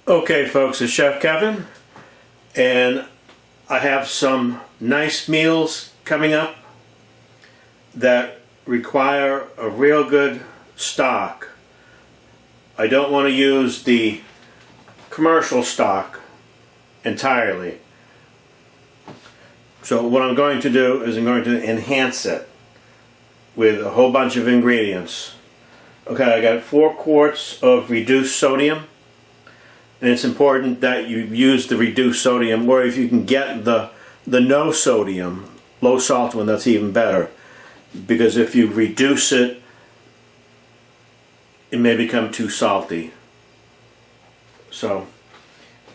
Okay folks, it's Chef Kevin, and I have some nice meals coming up that require a real good stock. I don't want to use the commercial stock entirely. So what I'm going to do is I'm going to enhance it with a whole bunch of ingredients. Okay, I got 4 quarts of reduced sodium. And it's important that you use the reduced sodium, or if you can get the no sodium, low salt one, that's even better. Because if you reduce it, it may become too salty. So,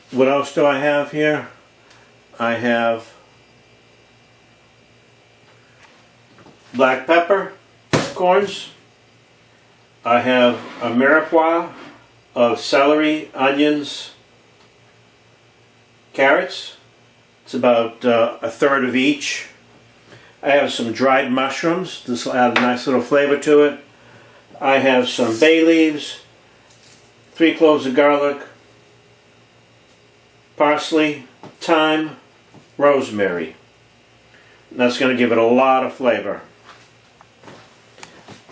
what else do I have here? I have black pepper corns. I have a mirepoix of celery, onions, carrots. It's about a third of each. I have some dried mushrooms. This will add a nice little flavor to it. I have some bay leaves, 3 cloves of garlic, parsley, thyme, rosemary. And that's going to give it a lot of flavor.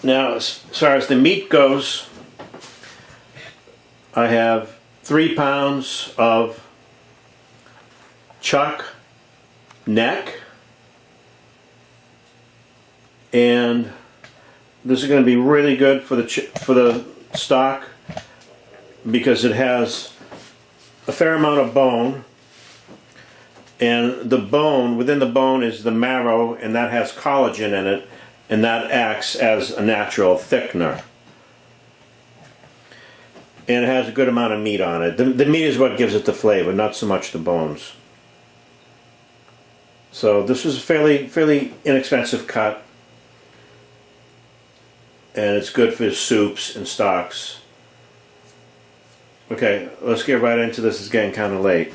Now, as far as the meat goes, I have 3 pounds of chuck neck, and this is going to be really good for the stock because it has a fair amount of bone, and the bone, within the bone is the marrow, and that has collagen in it, and that acts as a natural thickener. And it has a good amount of meat on it. The meat is what gives it the flavor, not so much the bones. So this is a fairly inexpensive cut. And it's good for soups and stocks. Okay, let's get right into this. It's getting kind of late.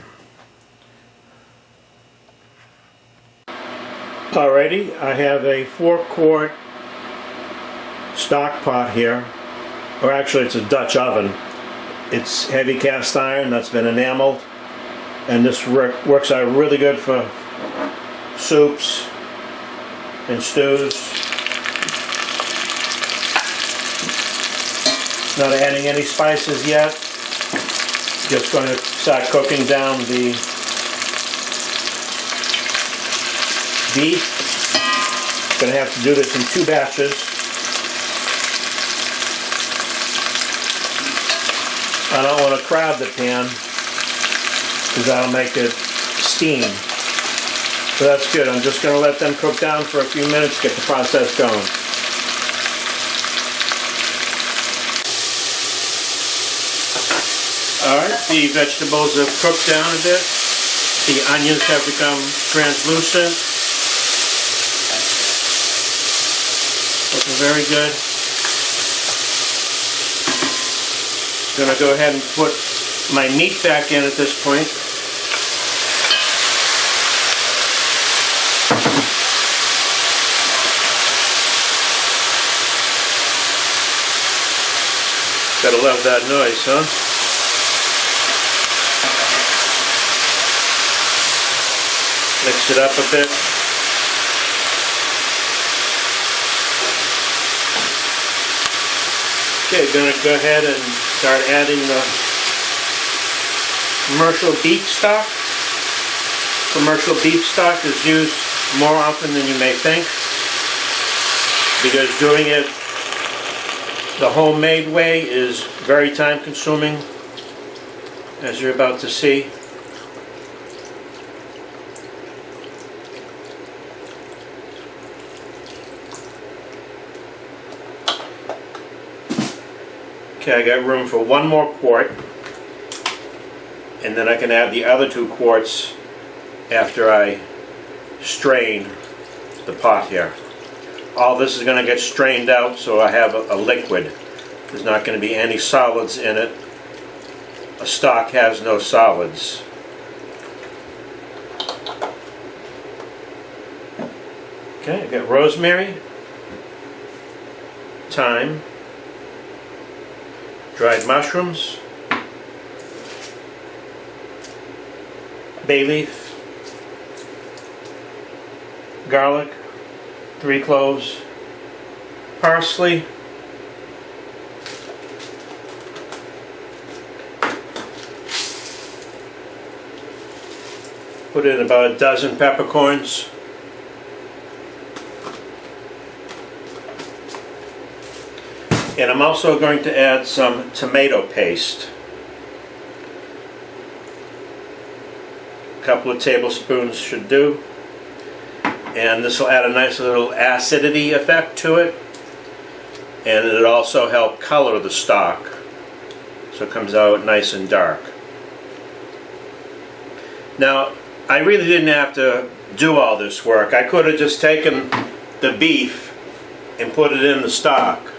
Alrighty, I have a 4-quart stock pot here. Or actually it's a Dutch oven. It's heavy cast iron that's been enameled, and this works out really good for soups and stews. Not adding any spices yet. Just going to start cooking down the beef. Going to have to do this in 2 batches. I don't want to crowd the pan because that'll make it steam. So that's good. I'm just going to let them cook down for a few minutes, get the process going. Alright, the vegetables have cooked down a bit. The onions have become translucent. Looking very good. I'm going to go ahead and put my meat back in at this point. Gotta love that noise, huh? Mix it up a bit. Okay, gonna go ahead and start adding the commercial beef stock. Commercial beef stock is used more often than you may think because doing it the homemade way is very time consuming, as you're about to see. Okay, I got room for 1 more quart, and then I can add the other 2 quarts after I strain the pot here. All this is going to get strained out, so I have a liquid. There's not going to be any solids in it. A stock has no solids. Okay, I've got rosemary, thyme, dried mushrooms, bay leaf, garlic, 3 cloves, parsley, put in about a dozen peppercorns, and I'm also going to add some tomato paste. A couple of tablespoons should do. And this will add a nice little acidity effect to it. And it'll also help color the stock, so it comes out nice and dark. Now, I really didn't have to do all this work. I could have just taken the beef and put it in the stock.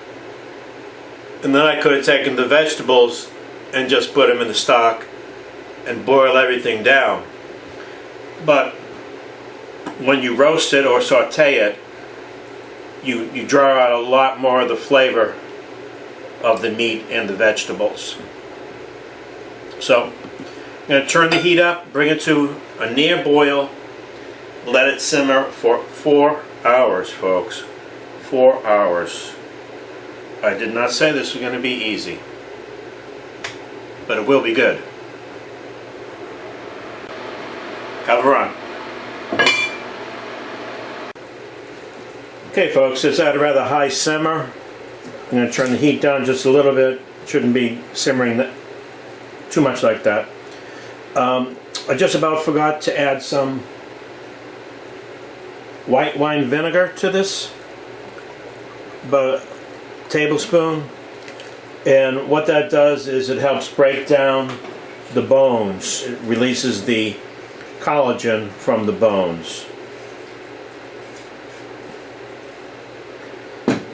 And then I could have taken the vegetables and just put them in the stock and boil everything down. But when you roast it or saute it, you draw out a lot more of the flavor of the meat and the vegetables. So I'm going to turn the heat up, bring it to a near boil, let it simmer for 4 hours, folks. 4 hours. I did not say this was going to be easy, but it will be good. Cover on. Okay folks, it's at a rather high simmer. I'm going to turn the heat down just a little bit. It shouldn't be simmering too much like that. I just about forgot to add some white wine vinegar to this, about a tablespoon. And what that does is it helps break down the bones. It releases the collagen from the bones.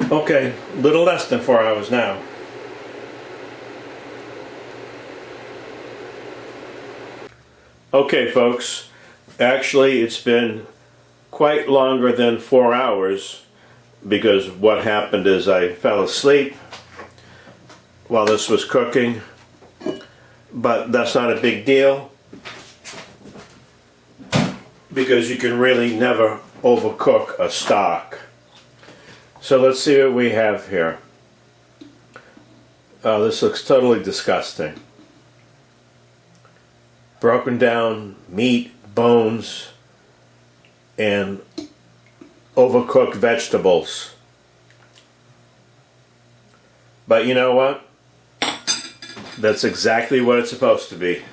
Okay, a little less than 4 hours now. Okay folks, actually it's been quite longer than 4 hours, because what happened is I fell asleep while this was cooking, but that's not a big deal, because you can really never overcook a stock. So let's see what we have here. Oh, this looks totally disgusting. Broken down meat, bones, and overcooked vegetables. But you know what? That's exactly what it's supposed to be.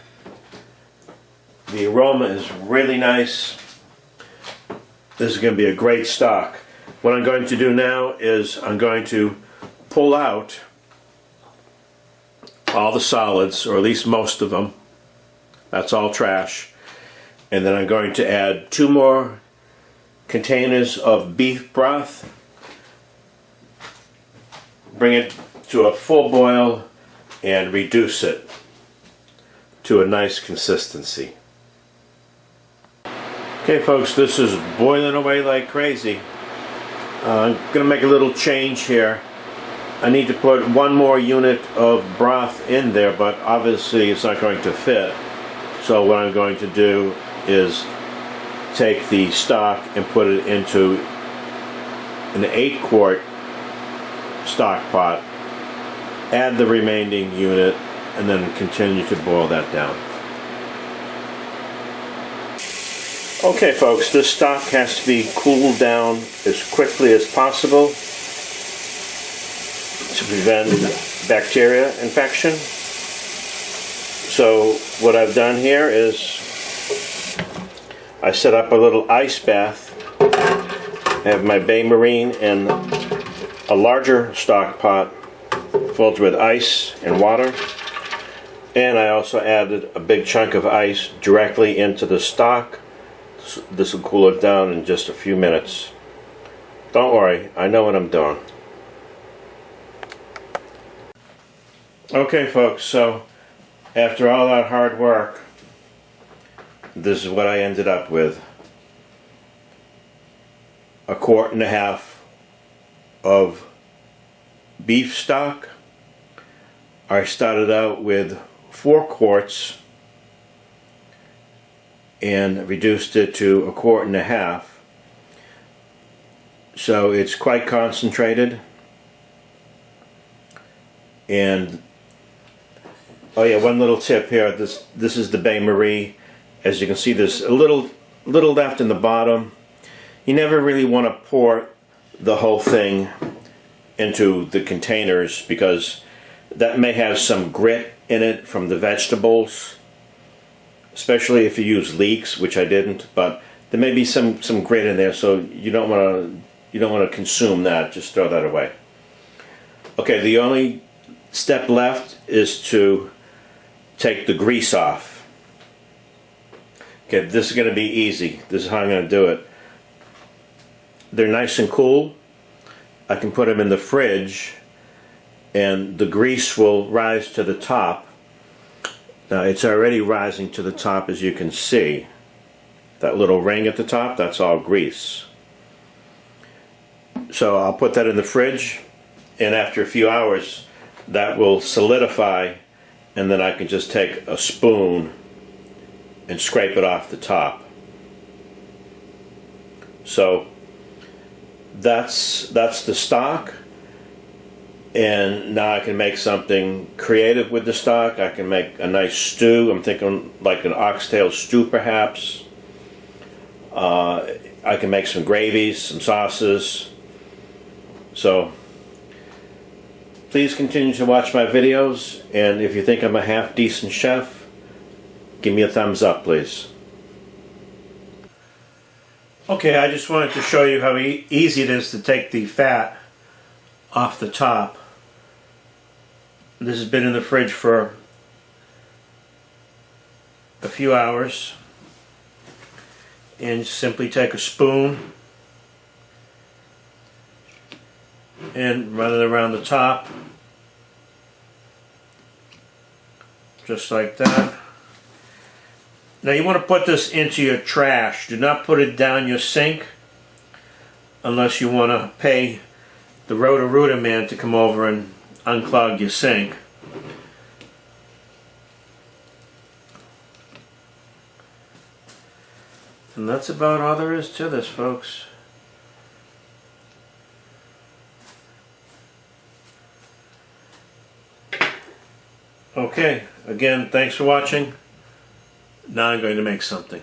The aroma is really nice. This is going to be a great stock. What I'm going to do now is I'm going to pull out all the solids, or at least most of them. That's all trash. And then I'm going to add 2 more containers of beef broth. Bring it to a full boil and reduce it to a nice consistency. Okay folks, this is boiling away like crazy. I'm going to make a little change here. I need to put 1 more unit of broth in there, but obviously it's not going to fit. So what I'm going to do is take the stock and put it into an 8-quart stock pot, add the remaining unit, and then continue to boil that down. Okay folks, this stock has to be cooled down as quickly as possible to prevent bacteria infection. So what I've done here is I set up a little ice bath. I have my Bay Marine and a larger stock pot filled with ice and water. And I also added a big chunk of ice directly into the stock. This will cool it down in just a few minutes. Don't worry, I know what I'm doing. Okay folks, so after all that hard work, this is what I ended up with. 1.5 quarts of beef stock. I started out with 4 quarts and reduced it to 1.25 quarts. So it's quite concentrated. And oh yeah, one little tip here. This is the Bain Marie. As you can see, there's a little left in the bottom. You never really want to pour the whole thing into the containers because that may have some grit in it from the vegetables, especially if you use leeks, which I didn't. But there may be some grit in there, so you don't want to consume that. Just throw that away. Okay, the only step left is to take the grease off. Okay, this is going to be easy. This is how I'm going to do it. They're nice and cool. I can put them in the fridge and the grease will rise to the top. Now it's already rising to the top, as you can see. That little ring at the top, that's all grease. So I'll put that in the fridge, and after a few hours that will solidify, and then I can just take a spoon and scrape it off the top. So that's the stock, and now I can make something creative with the stock. I can make a nice stew. I'm thinking like an oxtail stew perhaps. I can make some gravies, some sauces. So please continue to watch my videos, and if you think I'm a half decent chef, give me a thumbs up, please. Okay, I just wanted to show you how easy it is to take the fat off the top. This has been in the fridge for a few hours, and simply take a spoon and run it around the top, just like that. Now you want to put this into your trash. Do not put it down your sink unless you want to pay the Roto-Rooter man to come over and unclog your sink. And that's about all there is to this, folks. Okay, again, thanks for watching. Now I'm going to make something.